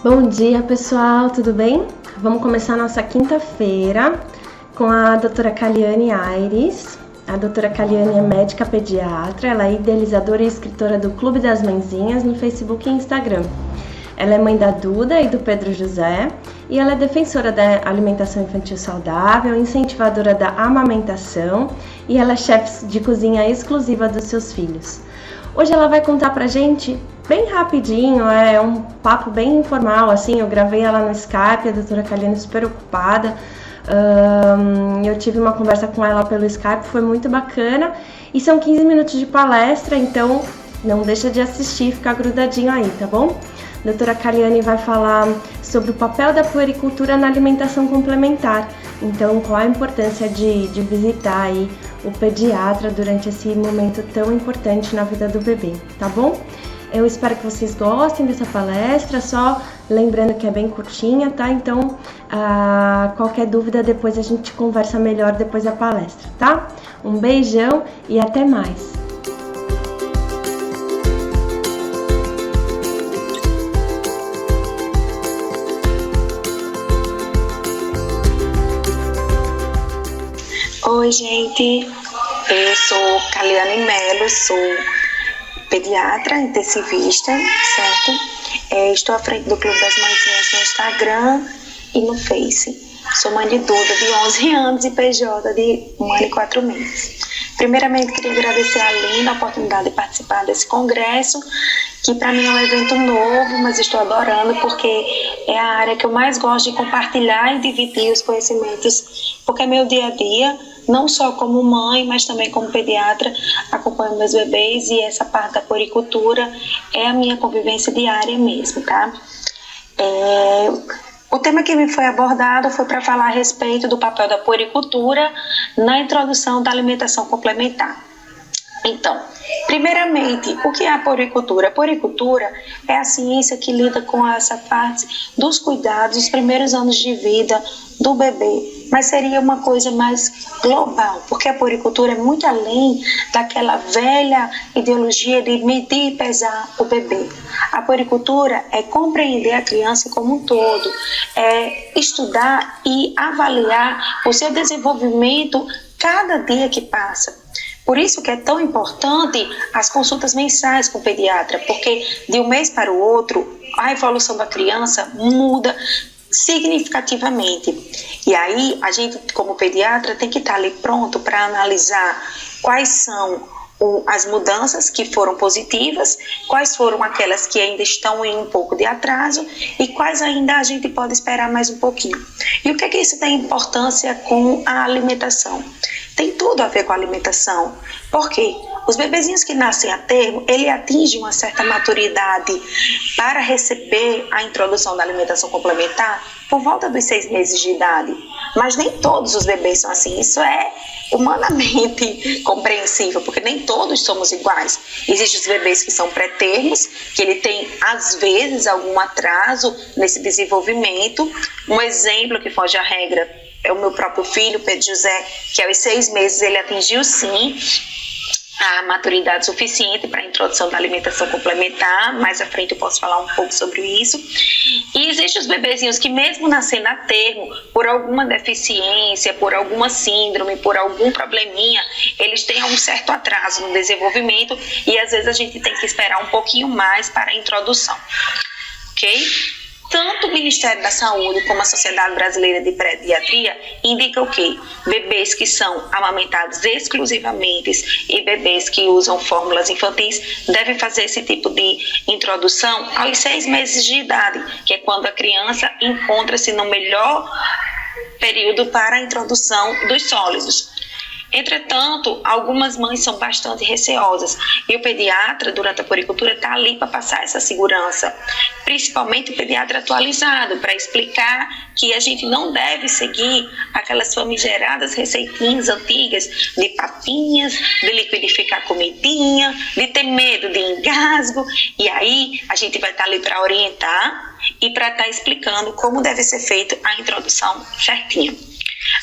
Bom dia, pessoal, tudo bem? Vamos começar a nossa quinta-feira com a doutora Kaliane Aires. A doutora Kaliane é médica pediatra, ela é idealizadora e escritora do Clube das Mãezinhas no Facebook e Instagram. Ela é mãe da Duda e do Pedro José e ela é defensora da alimentação infantil saudável, incentivadora da amamentação e ela é chefe de cozinha exclusiva dos seus filhos. Hoje ela vai contar pra gente bem rapidinho, é um papo bem informal, assim, eu gravei ela no Skype, a doutora Kaliane super ocupada, eu tive uma conversa com ela pelo Skype, foi muito bacana, e são 15 minutos de palestra, então não deixa de assistir, ficar grudadinho aí, tá bom? A doutora Kaliane vai falar sobre o papel da puericultura na alimentação complementar, então qual a importância de visitar aí o pediatra durante esse momento tão importante na vida do bebê, tá bom? Eu espero que vocês gostem dessa palestra, só lembrando que é bem curtinha, tá? Então, qualquer dúvida depois a gente conversa melhor depois da palestra, tá? Um beijão e até mais! Oi, gente, eu sou Kaliane Melo, sou pediatra intensivista, certo? Estou à frente do Clube das Mãezinhas no Instagram e no Face. Sou mãe de Duda, de 11 anos, e PJ, de 1 ano e 4 meses. Primeiramente, queria agradecer a Lina a oportunidade de participar desse congresso, que para mim é um evento novo, mas estou adorando, porque é a área que eu mais gosto de compartilhar e dividir os conhecimentos, porque é meu dia a dia, não só como mãe, mas também como pediatra, acompanho meus bebês, e essa parte da puericultura é a minha convivência diária mesmo, tá? O tema que me foi abordado foi para falar a respeito do papel da puericultura na introdução da alimentação complementar. Então, primeiramente, o que é a puericultura? A puericultura é a ciência que lida com essa parte dos cuidados dos primeiros anos de vida do bebê, mas seria uma coisa mais global, porque a puericultura é muito além daquela velha ideologia de medir e pesar o bebê. A puericultura é compreender a criança como um todo, é estudar e avaliar o seu desenvolvimento cada dia que passa. Por isso que é tão importante as consultas mensais com o pediatra, porque de um mês para o outro, a evolução da criança muda significativamente. E aí, a gente, como pediatra, tem que estar ali pronto para analisar quais são as mudanças que foram positivas, quais foram aquelas que ainda estão em um pouco de atraso e quais ainda a gente pode esperar mais um pouquinho. E o que é que isso tem importância com a alimentação? Tem tudo a ver com a alimentação. Por quê? Os bebezinhos que nascem a termo, ele atinge uma certa maturidade para receber a introdução da alimentação complementar por volta dos 6 meses de idade. Mas nem todos os bebês são assim. Isso é humanamente compreensível, porque nem todos somos iguais. Existem os bebês que são pré-termos, que ele tem, às vezes, algum atraso nesse desenvolvimento. Um exemplo que foge à regra é o meu próprio filho, Pedro José, que aos 6 meses ele atingiu, sim, a maturidade suficiente para a introdução da alimentação complementar. Mais à frente eu posso falar um pouco sobre isso. E existem os bebezinhos que, mesmo nascendo a termo, por alguma deficiência, por alguma síndrome, por algum probleminha, eles têm um certo atraso no desenvolvimento e às vezes a gente tem que esperar um pouquinho mais para a introdução, ok? Tanto o Ministério da Saúde como a Sociedade Brasileira de Pediatria indicam que bebês que são amamentados exclusivamente e bebês que usam fórmulas infantis devem fazer esse tipo de introdução aos 6 meses de idade, que é quando a criança encontra-se no melhor período para a introdução dos sólidos. Entretanto, algumas mães são bastante receosas e o pediatra, durante a puericultura, está ali para passar essa segurança, principalmente o pediatra atualizado, para explicar que a gente não deve seguir aquelas famigeradas receitinhas antigas de papinhas, de liquidificar comidinha, de ter medo de engasgo. E aí a gente vai estar ali para orientar e para estar explicando como deve ser feita a introdução certinha.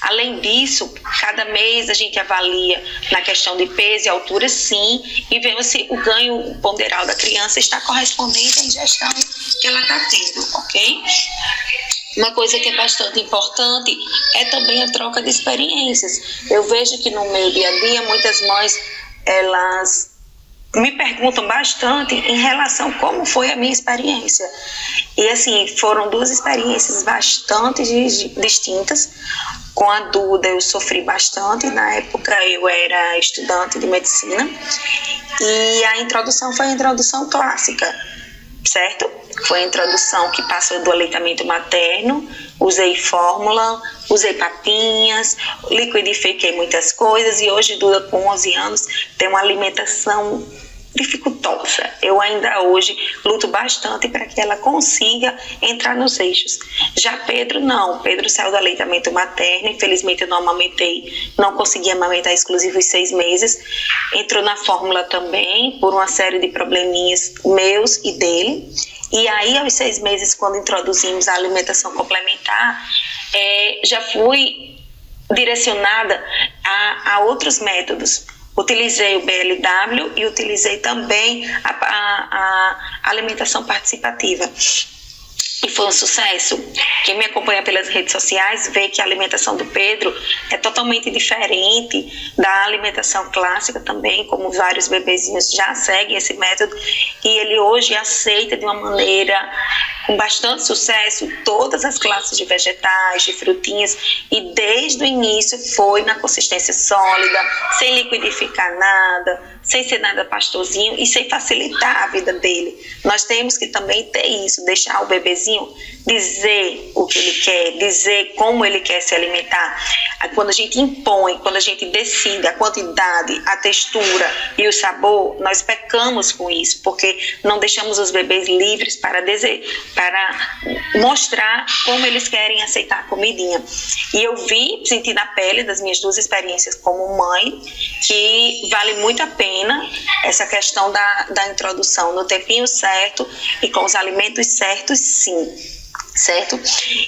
Além disso, cada mês a gente avalia na questão de peso e altura, sim, e vemos se o ganho ponderal da criança está correspondente à ingestão que ela está tendo, ok? Uma coisa que é bastante importante é também a troca de experiências. Eu vejo que no meu dia a dia, muitas mães, elas me perguntam bastante em relação a como foi a minha experiência. E assim, foram 2 experiências bastante distintas. Com a Duda eu sofri bastante, na época eu era estudante de medicina, e a introdução foi a introdução clássica, certo? Foi a introdução que passou do aleitamento materno, usei fórmula, usei papinhas, liquidifiquei muitas coisas, e hoje Duda com 11 anos tem uma alimentação dificultosa. Eu ainda hoje luto bastante para que ela consiga entrar nos eixos. Já Pedro não, Pedro saiu do aleitamento materno, infelizmente eu não amamentei, não consegui amamentar exclusivo os 6 meses, entrou na fórmula também, por uma série de probleminhas meus e dele, e aí aos 6 meses, quando introduzimos a alimentação complementar, já fui direcionada a outros métodos. Utilizei o BLW e utilizei também a alimentação participativa. E foi um sucesso. Quem me acompanha pelas redes sociais vê que a alimentação do Pedro é totalmente diferente da alimentação clássica também, como vários bebezinhos já seguem esse método, e ele hoje aceita de uma maneira com bastante sucesso todas as classes de vegetais, de frutinhas, e desde o início foi na consistência sólida, sem liquidificar nada, sem ser nada pastosinho e sem facilitar a vida dele. Nós temos que também ter isso, deixar o bebezinho dizer o que ele quer, dizer como ele quer se alimentar. Quando a gente impõe, quando a gente decide a quantidade, a textura e o sabor, nós pecamos com isso, porque não deixamos os bebês livres para mostrar como eles querem aceitar a comidinha. E eu senti na pele das minhas 2 experiências como mãe, que vale muito a pena essa questão da introdução no tempinho certo e com os alimentos certos, sim. Certo?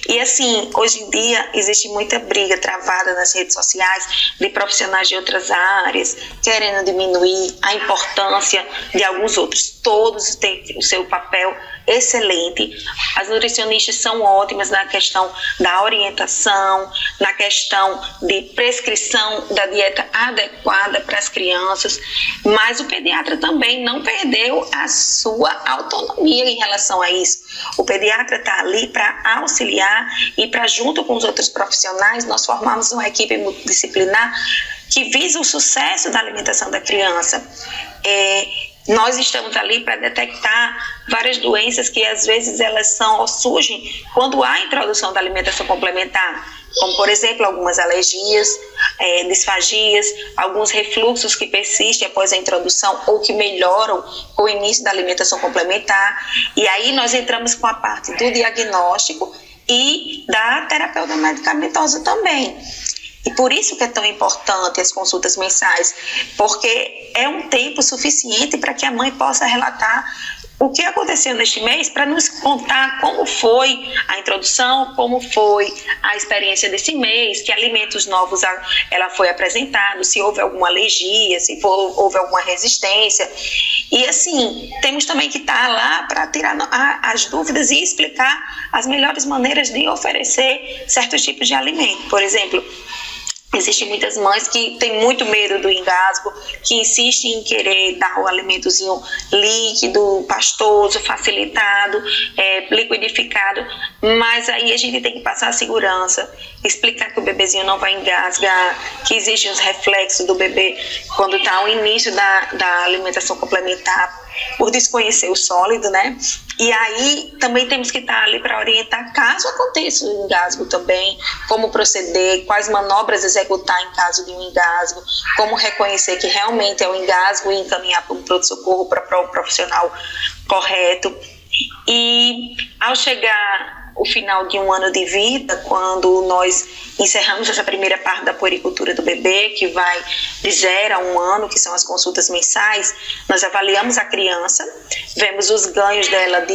E assim, hoje em dia existe muita briga travada nas redes sociais de profissionais de outras áreas querendo diminuir a importância de alguns outros. Todos têm o seu papel excelente. As nutricionistas são ótimas na questão da orientação, na questão de prescrição da dieta adequada para as crianças, mas o pediatra também não perdeu a sua autonomia em relação a isso. O pediatra está ali para auxiliar e para, junto com os outros profissionais, nós formamos uma equipe multidisciplinar que visa o sucesso da alimentação da criança. Nós estamos ali para detectar várias doenças que às vezes elas surgem quando há introdução da alimentação complementar, como por exemplo algumas alergias, disfagias, alguns refluxos que persistem após a introdução ou que melhoram com o início da alimentação complementar. E aí nós entramos com a parte do diagnóstico e da terapeuta medicamentosa também. E por isso que é tão importante as consultas mensais, porque é um tempo suficiente para que a mãe possa relatar o que aconteceu neste mês, para nos contar como foi a introdução, como foi a experiência desse mês, que alimentos novos ela foi apresentada, se houve alguma alergia, se houve alguma resistência. E assim, temos também que estar lá para tirar as dúvidas e explicar as melhores maneiras de oferecer certos tipos de alimento. Por exemplo, existem muitas mães que têm muito medo do engasgo, que insistem em querer dar o alimentozinho líquido, pastoso, facilitado, liquidificado, mas aí a gente tem que passar a segurança, explicar que o bebezinho não vai engasgar, que existem os reflexos do bebê quando está ao início da alimentação complementar, por desconhecer o sólido, né? E aí também temos que estar ali para orientar caso aconteça o engasgo também, como proceder, quais manobras executar em caso de um engasgo, como reconhecer que realmente é um engasgo e encaminhar para um pronto-socorro para o profissional correto. E ao chegar o final de um ano de vida, quando nós encerramos essa primeira parte da puericultura do bebê, que vai de 0 a 1 ano, que são as consultas mensais, nós avaliamos a criança, vemos os ganhos dela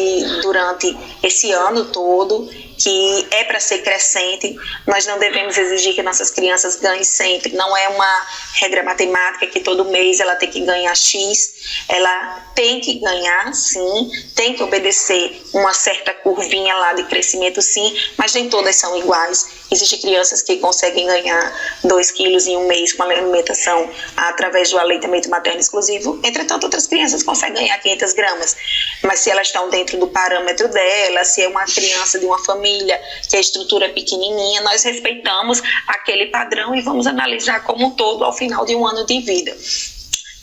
durante esse ano todo, que é para ser crescente. Nós não devemos exigir que nossas crianças ganhem sempre. Não é uma regra matemática que todo mês ela tem que ganhar X. Ela tem que ganhar, sim, tem que obedecer uma certa curvinha lá de crescimento, sim, mas nem todas são iguais. Existem crianças que conseguem ganhar 2 quilos em um mês com a alimentação através do aleitamento materno exclusivo. Entretanto, outras crianças conseguem ganhar 500 gramas. Mas se elas estão dentro do parâmetro dela, se é uma criança de uma família que a estrutura é pequenininha, nós respeitamos aquele padrão e vamos analisar como um todo ao final de um ano de vida.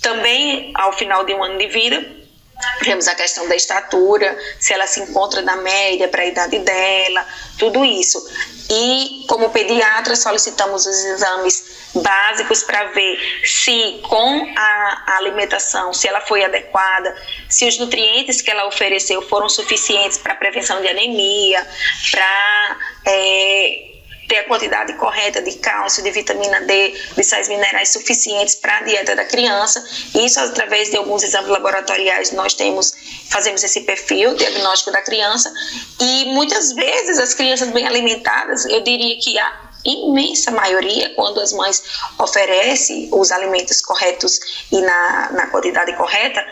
Também, ao final de um ano de vida, vemos a questão da estatura, se ela se encontra na média para a idade dela, tudo isso. E, como pediatra, solicitamos os exames básicos para ver se com a alimentação, se ela foi adequada, se os nutrientes que ela ofereceu foram suficientes para a prevenção de anemia, para ter a quantidade correta de cálcio, de vitamina D, de sais minerais suficientes para a dieta da criança. Isso através de alguns exames laboratoriais nós fazemos esse perfil diagnóstico da criança, e muitas vezes as crianças bem alimentadas, eu diria que a imensa maioria, quando as mães oferecem os alimentos corretos e na quantidade correta,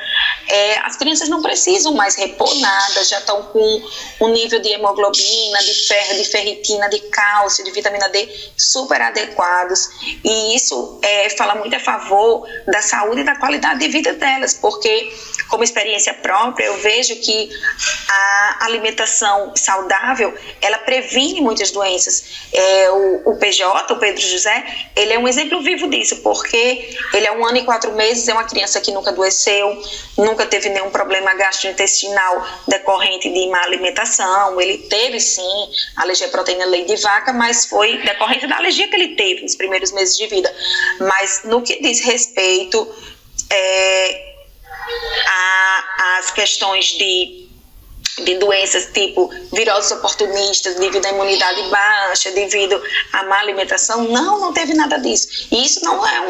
as crianças não precisam mais repor nada, já estão com um nível de hemoglobina, de ferro, de ferritina, de cálcio, de vitamina D super adequados, e isso fala muito a favor da saúde e da qualidade de vida delas, porque, como experiência própria, eu vejo que a alimentação saudável, ela previne muitas doenças. O PJ, o Pedro José, ele é um exemplo vivo disso, porque ele é 1 ano e 4 meses, é uma criança que nunca adoeceu, nunca teve nenhum problema gastrointestinal decorrente de má alimentação. Ele teve, sim, alergia à proteína leite de vaca, mas foi decorrente da alergia que ele teve nos primeiros meses de vida. Mas no que diz respeito às questões de doenças tipo viroses oportunistas, devido à imunidade baixa, devido à má alimentação, não teve nada disso. E isso não é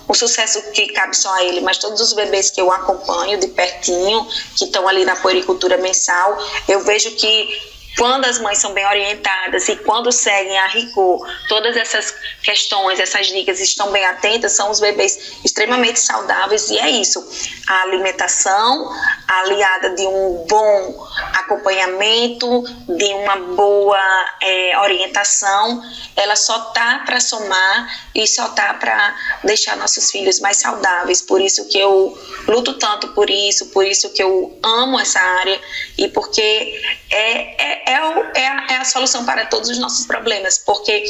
um sucesso que cabe só a ele, mas todos os bebês que eu acompanho de pertinho, que estão ali na puericultura mensal, eu vejo que quando as mães são bem orientadas e quando seguem a rigor todas essas questões, essas dicas, estão bem atentas, são os bebês extremamente saudáveis. E é isso, a alimentação aliada de um bom acompanhamento, de uma boa orientação, ela só está para somar e só está para deixar nossos filhos mais saudáveis. Por isso que eu luto tanto por isso que eu amo essa área, e porque é a solução para todos os nossos problemas, porque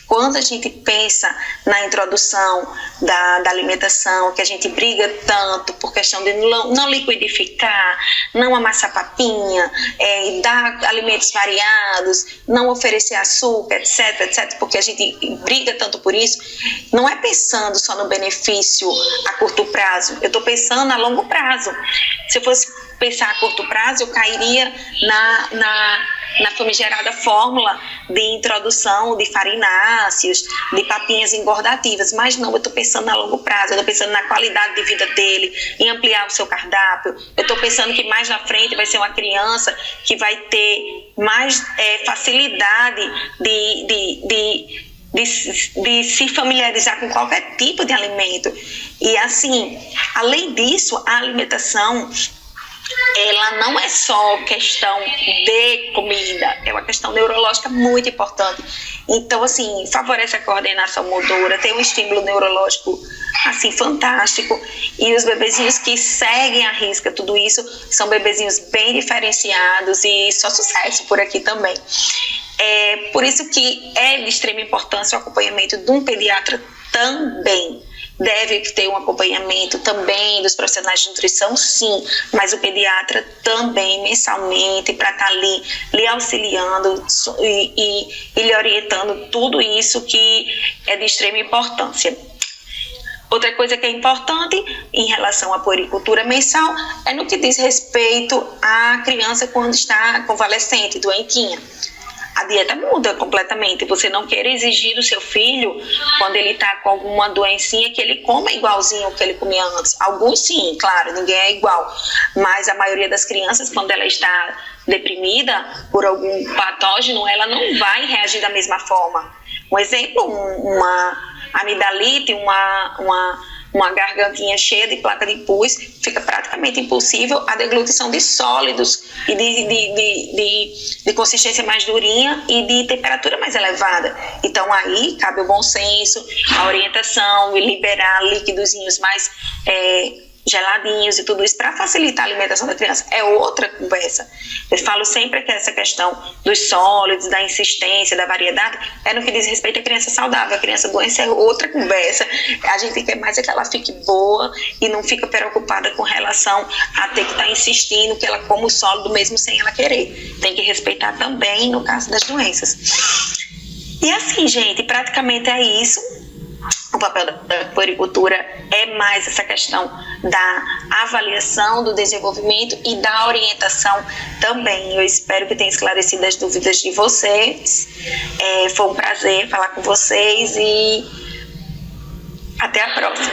quando a gente pensa na introdução da alimentação, que a gente briga tanto por questão de não liquidificar, não amassar papinha, dar alimentos variados, não oferecer açúcar, etc, porque a gente briga tanto por isso, não é pensando só no benefício a curto prazo, eu estou pensando a longo prazo. Se eu fosse pensar a curto prazo, eu cairia na famigerada fórmula de introdução de farináceos, de papinhas engordativas, mas não, eu estou pensando a longo prazo, eu estou pensando na qualidade de vida dele, em ampliar o seu cardápio, eu estou pensando que mais na frente vai ser uma criança que vai ter mais facilidade de se familiarizar com qualquer tipo de alimento. E assim, além disso, a alimentação, ela não é só questão de comida, é uma questão neurológica muito importante. Então, assim, favorece a coordenação motora, tem um estímulo neurológico, assim, fantástico. E os bebezinhos que seguem à risca tudo isso são bebezinhos bem diferenciados e só sucesso por aqui também. Por isso que é de extrema importância o acompanhamento de um pediatra também. Deve ter um acompanhamento também dos profissionais de nutrição, sim, mas o pediatra também, mensalmente, para estar ali lhe auxiliando e lhe orientando tudo isso que é de extrema importância. Outra coisa que é importante em relação à puericultura mensal é no que diz respeito à criança quando está convalescente, doentinha. A dieta muda completamente. Você não quer exigir do seu filho, quando ele está com alguma doencinha, que ele coma igualzinho ao que ele comia antes. Alguns sim, claro, ninguém é igual. Mas a maioria das crianças, quando ela está deprimida por algum patógeno, ela não vai reagir da mesma forma. Um exemplo, uma amidalite, uma gargantinha cheia de placa de pus, fica praticamente impossível a deglutição de sólidos e de consistência mais durinha e de temperatura mais elevada. Então aí cabe o bom senso, a orientação e liberar líquidozinhos mais geladinhos e tudo isso para facilitar a alimentação da criança. É outra conversa. Eu falo sempre que essa questão dos sólidos, da insistência, da variedade, é no que diz respeito à criança saudável. A criança doente é outra conversa. A gente quer mais é que ela fique boa e não fica preocupada com relação a ter que estar insistindo que ela coma o sólido mesmo sem ela querer. Tem que respeitar também no caso das doenças. E assim, gente, praticamente é isso. O papel da puericultura é mais essa questão da avaliação, do desenvolvimento e da orientação também. Eu espero que tenha esclarecido as dúvidas de vocês. Foi um prazer falar com vocês e até a próxima.